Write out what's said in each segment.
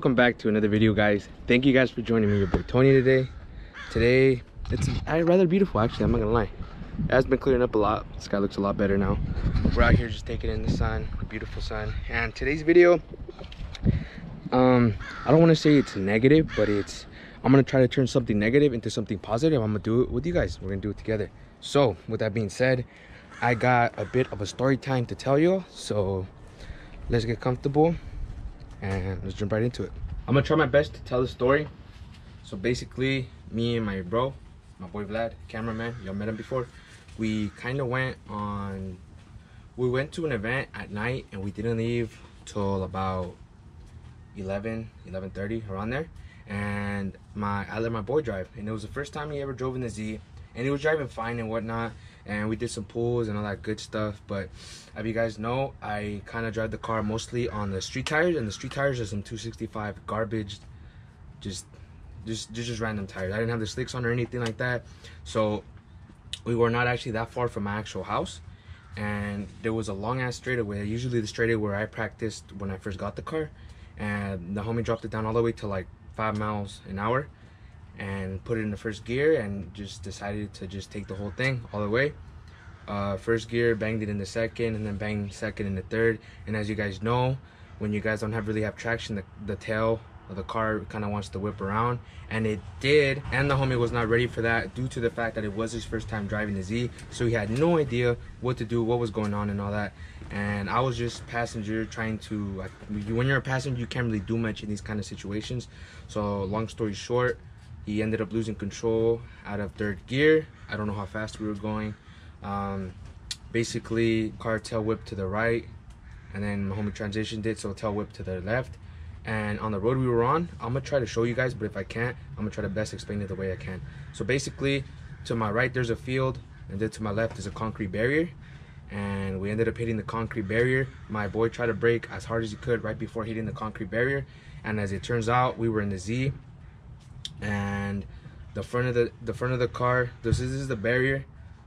welcome back to another video, guys. Thank you guys for joining me, your boy Tony, today. It's rather beautiful, actually. I'm not gonna lie. It has been clearing up a lot. The sky looks a lot better now. We're out here just taking in the sun, beautiful sun. And today's video, I don't want to say it's negative, but I'm gonna try to turn something negative into something positive. I'm gonna do it with you guys. We're gonna do it together. So with that being said, I got a bit of a story time to tell you, so let's get comfortable and let's jump right into it. I'm gonna try my best to tell the story. So basically, me and my bro, my boy Vlad, cameraman, y'all met him before, we kind of went to an event at night, and we didn't leave till about 11:30, around there. And I let my boy drive, and it was the first time he ever drove in the Z, and he was driving fine and whatnot, and we did some pulls and all that good stuff. But as you guys know, I kind of drive the car mostly on the street tires, and the street tires are some 265 garbage, just random tires. I didn't have the slicks on or anything like that, so we were not actually that far from my actual house, and there was a long ass straightaway, usually the straightaway where I practiced when I first got the car, and the homie dropped it down all the way to like 5 miles an hour and put it in the first gear and just decided to just take the whole thing all the way. First gear, banged it in the second, and then banged second in the third. And as you guys know, when you guys don't really have traction, the tail of the car kind of wants to whip around, and it did. And the homie was not ready for that due to the fact that it was his first time driving the Z, so he had no idea what to do, what was going on and all that. And I was just passenger trying to, when you're a passenger, you can't really do much in these kind of situations. So long story short, he ended up losing control out of third gear. I don't know how fast we were going. Basically, car tail whipped to the right, and then my homie transitioned it, so tail whipped to the left. And on the road we were on, I'm gonna try to show you guys, but if I can't, I'm gonna try to best explain it the way I can. So basically, to my right there's a field, and then to my left is a concrete barrier, and we ended up hitting the concrete barrier. My boy tried to brake as hard as he could right before hitting the concrete barrier, and as it turns out, we were in the Z, and the front of the car, this is the barrier,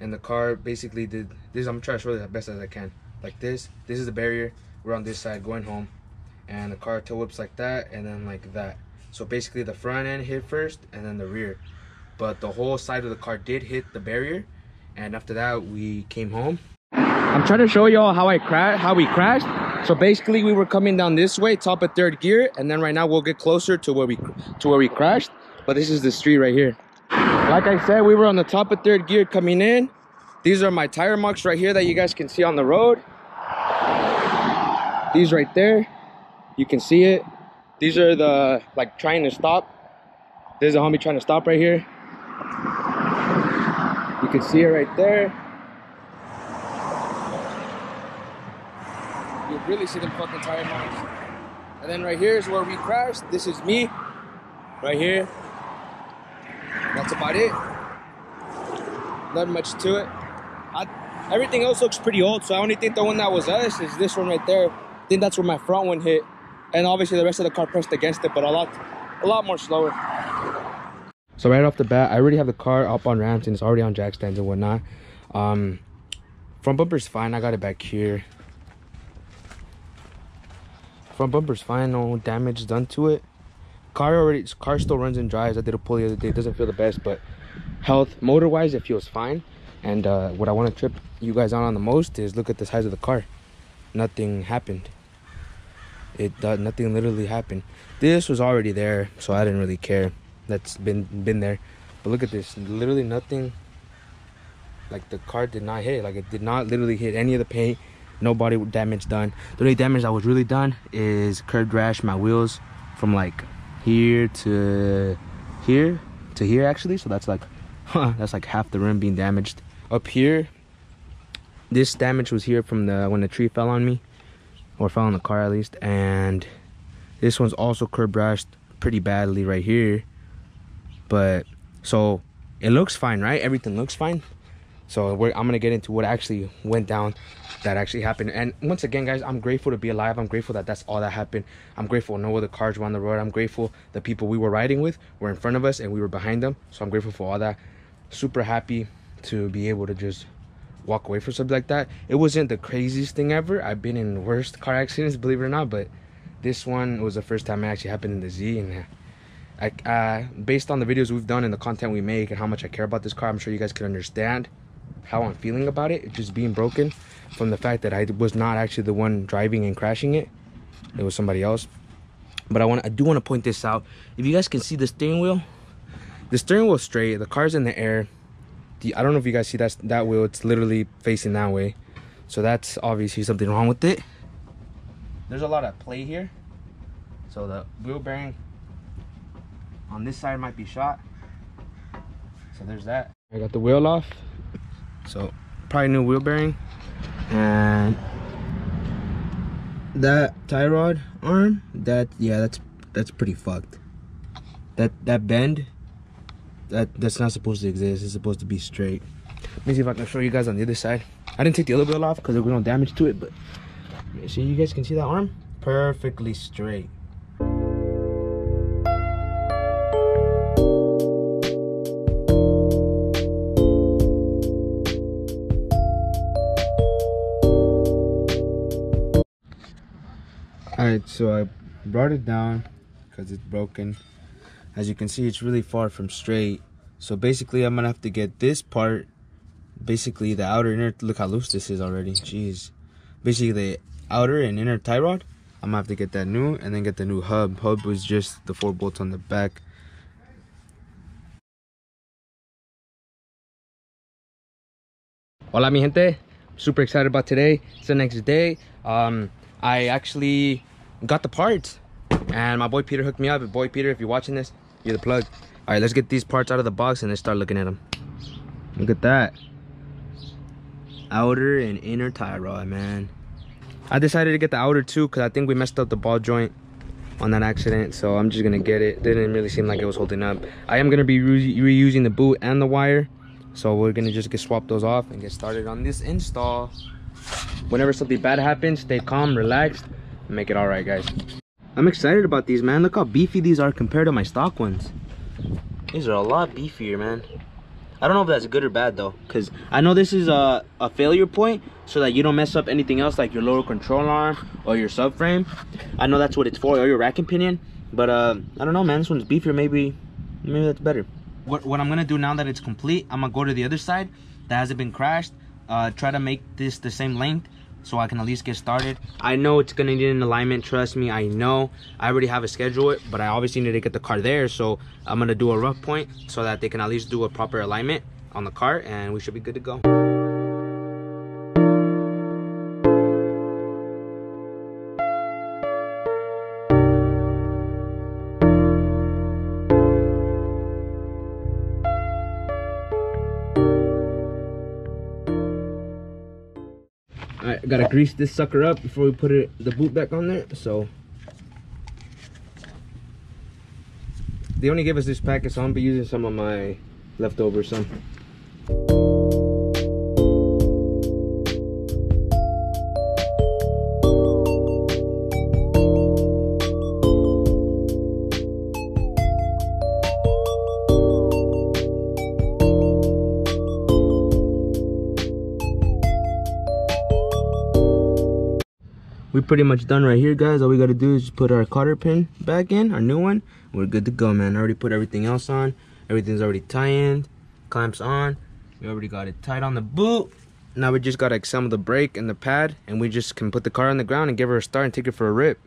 and the car basically did this. I'm trying to show you the best as I can. Like this is the barrier. We're on this side going home, and the car tail whips like that, and then like that. So basically the front end hit first and then the rear, but the whole side of the car did hit the barrier, and after that we came home. I'm trying to show y'all how we crashed. So basically we were coming down this way, top of third gear, and then right now we'll get closer to where we crashed. But this is the street right here. Like I said, we were on the top of third gear coming in. These are my tire marks right here that you guys can see on the road. These right there, you can see it. These are the, like, trying to stop. There's a homie trying to stop right here. You can see it right there. You really see them fucking tire marks. And then right here is where we crashed. This is me right here. That's about it. Not much to it. Everything else looks pretty old, so I only think the one that was us is this one right there. I think that's where my front one hit, and obviously the rest of the car pressed against it, but a lot more slower. So right off the bat, I already have the car up on ramps, and it's already on jack stands and whatnot. Front bumper's fine. I got it back here. Front bumper's fine. No damage done to it. Car still runs and drives. I did a pull the other day. It doesn't feel the best, but motor wise it feels fine. And what I want to trip you guys on the most is look at the size of the car. Nothing happened. Nothing literally happened. This was already there, so I didn't really care. That's been there. But look at this. Literally nothing. Like, the car did not hit. Like, it did not literally hit any of the paint. No body damage done. The only damage that was really done is curb rash my wheels from like here to here actually. So that's like half the rim being damaged. Up here, this damage was here from when the tree fell on me, or fell on the car at least. And this one's also curb rashed pretty badly right here. But so it looks fine, right? Everything looks fine. So I'm gonna get into what actually went down, that actually happened. And once again, guys, I'm grateful to be alive. I'm grateful that that's all that happened. I'm grateful no other cars were on the road. I'm grateful the people we were riding with were in front of us and we were behind them. So I'm grateful for all that. Super happy to be able to just walk away from something like that. It wasn't the craziest thing ever. I've been in worst car accidents, believe it or not, but This one was the first time it actually happened in the Z, and based on the videos we've done and the content we make and how much I care about this car, I'm sure you guys can understand how I'm feeling about it. It's just being broken from the fact that I was not actually the one driving and crashing it. It was somebody else. But I do want to point this out. If you guys can see the steering wheel is straight. The car's in the air. I don't know if you guys see that wheel. It's literally facing that way. So that's obviously something wrong with it. There's a lot of play here. So the wheel bearing on this side might be shot. So there's that. I got the wheel off. So probably new wheel bearing. And that tie rod arm, that's pretty fucked. That bend, that's not supposed to exist. It's supposed to be straight. Let me see if I can show you guys on the other side. I didn't take the other wheel off because there was no damage to it, but see, you guys can see that arm perfectly straight. Alright, so I brought it down because it's broken. As you can see, it's really far from straight. So basically, I'm gonna have to get this part, basically the outer inner, look how loose this is already, jeez. Basically the outer and inner tie rod, I'm gonna have to get that new and then get the new hub. Hub was just the 4 bolts on the back. Hola mi gente, super excited about today. It's the next day. I actually got the parts and my boy Peter hooked me up. Boy Peter, if you're watching this, you're the plug. All right, let's get these parts out of the box and let's start looking at them. Look at that. Outer and inner tie rod, man. I decided to get the outer too because I think we messed up the ball joint on that accident, so I'm just gonna get it. Didn't really seem like it was holding up. I am gonna be reusing the boot and the wire, so we're gonna just swap those off and get started on this install. Whenever something bad happens, stay calm, relaxed, and make it all right, guys. I'm excited about these, man. Look how beefy these are compared to my stock ones. These are a lot beefier, man. I don't know if that's good or bad though, because I know this is a failure point so that you don't mess up anything else like your lower control arm or your subframe. I know that's what it's for, or your rack and pinion, but I don't know, man. This one's beefier. Maybe that's better. What I'm gonna do now that it's complete, I'm gonna go to the other side that hasn't been crashed, try to make this the same length so I can at least get started. I know it's gonna need an alignment, trust me, I know. I already have a schedule, but I obviously need to get the car there, so I'm gonna do a rough point so that they can at least do a proper alignment on the car and we should be good to go. Alright, gotta grease this sucker up before we put the boot back on there. So they only gave us this packet, so I'm gonna be using some of my leftovers. We're pretty much done right here, guys. All we gotta do is just put our cotter pin back in, our new one. We're good to go, man. I already put everything else on. Everything's already tie-in, clamps on. We already got it tight on the boot. Now we just gotta assemble the brake and the pad, and we just can put the car on the ground and give her a start and take it for a rip.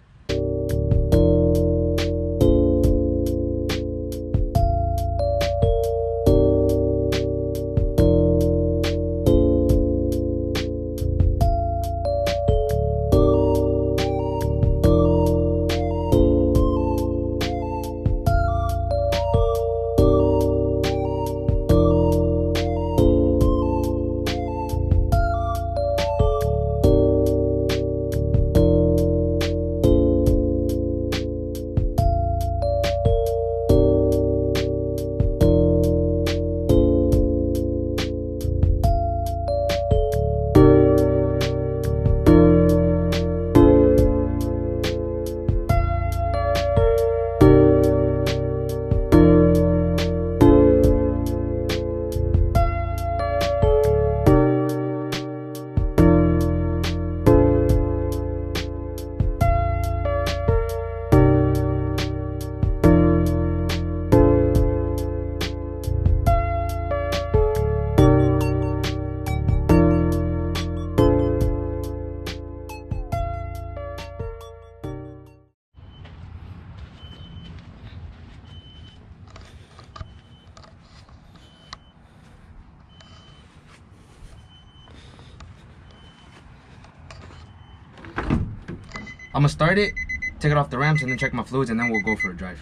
I'm gonna start it, take it off the ramps, and then check my fluids, and then we'll go for a drive.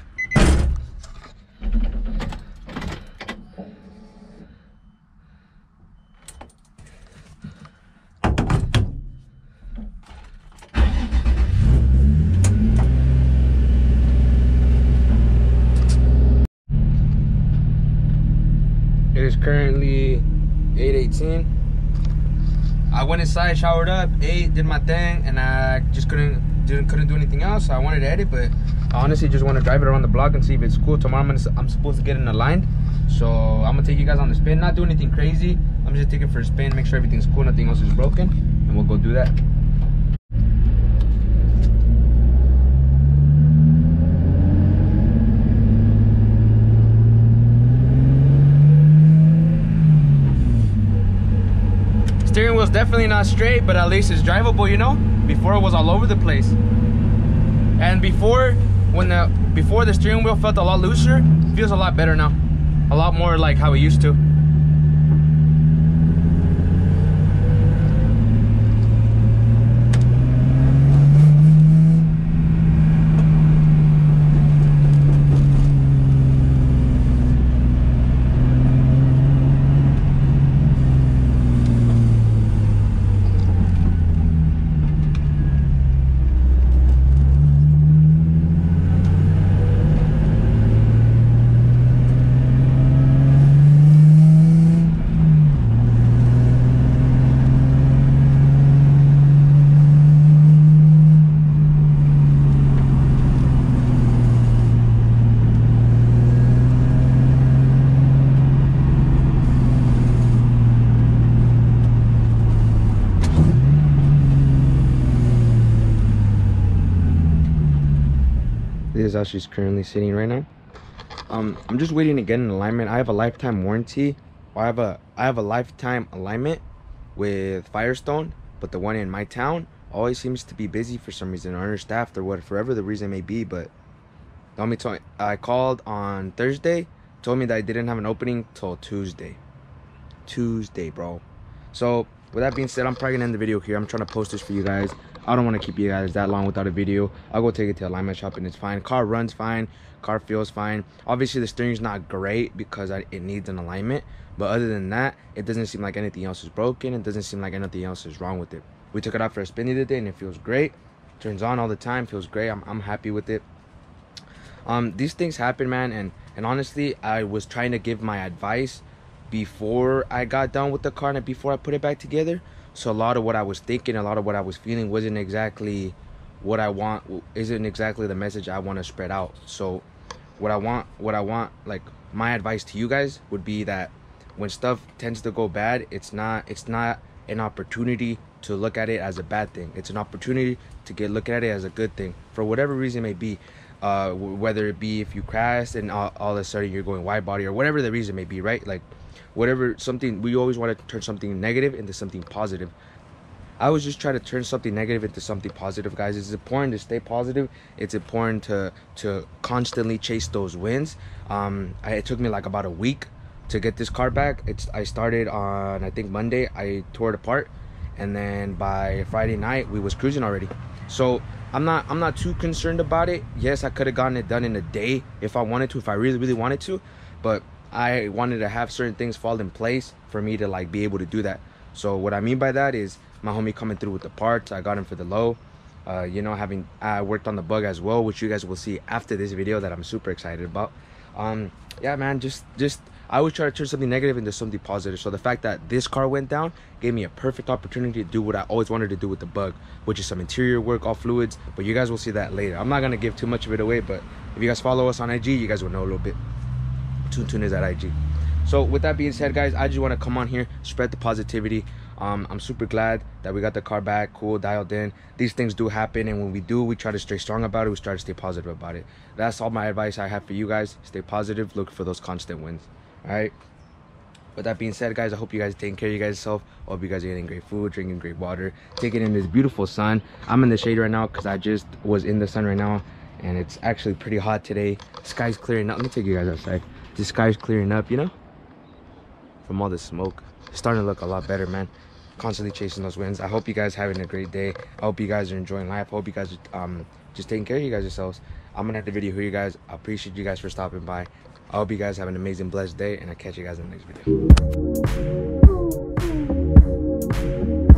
It is currently 8:18. I went inside, showered up, ate, did my thing, and I just couldn't do anything else. So I wanted to edit, but I honestly just want to drive it around the block and see if it's cool. Tomorrow I'm supposed to get it aligned, so I'm gonna take you guys on the spin. Not do anything crazy. I'm just taking it for a spin, make sure everything's cool, nothing else is broken, and we'll go do that. Steering wheel's definitely not straight, but at least it's drivable, you know? Before it was all over the place. And before the steering wheel felt a lot looser, it feels a lot better now. A lot more like how it used to. This is how she's currently sitting right now. I'm just waiting to get an alignment. I have a lifetime warranty. I have a lifetime alignment with Firestone, but the one in my town always seems to be busy for some reason, or understaffed, or whatever the reason may be. But I called on Thursday, told me that I didn't have an opening till Tuesday, bro. So with that being said, I'm probably gonna end the video here. I'm trying to post this for you guys. I don't want to keep you guys that long without a video. I'll go take it to alignment shop and it's fine. Car runs fine, car feels fine. Obviously the steering's not great because it needs an alignment, but other than that, it doesn't seem like anything else is broken. It doesn't seem like anything else is wrong with it. We took it out for a spin the other day and it feels great. Turns on all the time, feels great. I'm happy with it. These things happen, man, and honestly, I was trying to give my advice before I got done with the car and before I put it back together. So a lot of what I was thinking, a lot of what I was feeling wasn't exactly what I want, isn't exactly the message I want to spread out. So what I want, like my advice to you guys would be that when stuff tends to go bad, it's not an opportunity to look at it as a bad thing. It's an opportunity to look at it as a good thing for whatever reason it may be. Whether it be if you crash and all of a sudden you're going wide body, or whatever the reason may be, right? Like whatever, something, we always want to turn something negative into something positive. I was just trying to turn something negative into something positive, guys. It's important to stay positive. It's important to constantly chase those wins. It took me like about a week to get this car back. I started on, I think, Monday. I tore it apart, and then by Friday night we was cruising already. So I'm not too concerned about it. Yes, I could have gotten it done in a day if I wanted to, if I really wanted to, but I wanted to have certain things fall in place for me to like be able to do that. So what I mean by that is my homie coming through with the parts. I got him for the low. You know, I worked on the bug as well, which you guys will see after this video that I'm super excited about. Yeah, man, just I always try to turn something negative into something positive. So the fact that this car went down gave me a perfect opportunity to do what I always wanted to do with the bug, which is some interior work, all fluids. But you guys will see that later. I'm not gonna give too much of it away, but if you guys follow us on IG, you guys will know a little bit. Tune is at IG. So with that being said, guys, I just want to come on here, spread the positivity. I'm super glad that we got the car back, cool, dialed in. These things do happen, and when we do, we try to stay strong about it. We try to stay positive about it. That's all my advice I have for you guys. Stay positive, look for those constant wins. All right. With that being said, guys, I hope you guys are taking care of you guys yourself. I hope you guys are getting great food, drinking great water, taking in this beautiful sun. I'm in the shade right now because I just was in the sun right now, and it's actually pretty hot today. The sky's clearing up. Let me take you guys outside. The sky's clearing up, you know, from all the smoke. It's starting to look a lot better, man. constantly chasing those wins. I hope you guys having a great day. I hope you guys are enjoying life. I hope you guys just taking care of you guys yourselves. I'm gonna end the video here, you guys. I appreciate you guys for stopping by. I hope you guys have an amazing, blessed day, and I'll catch you guys in the next video.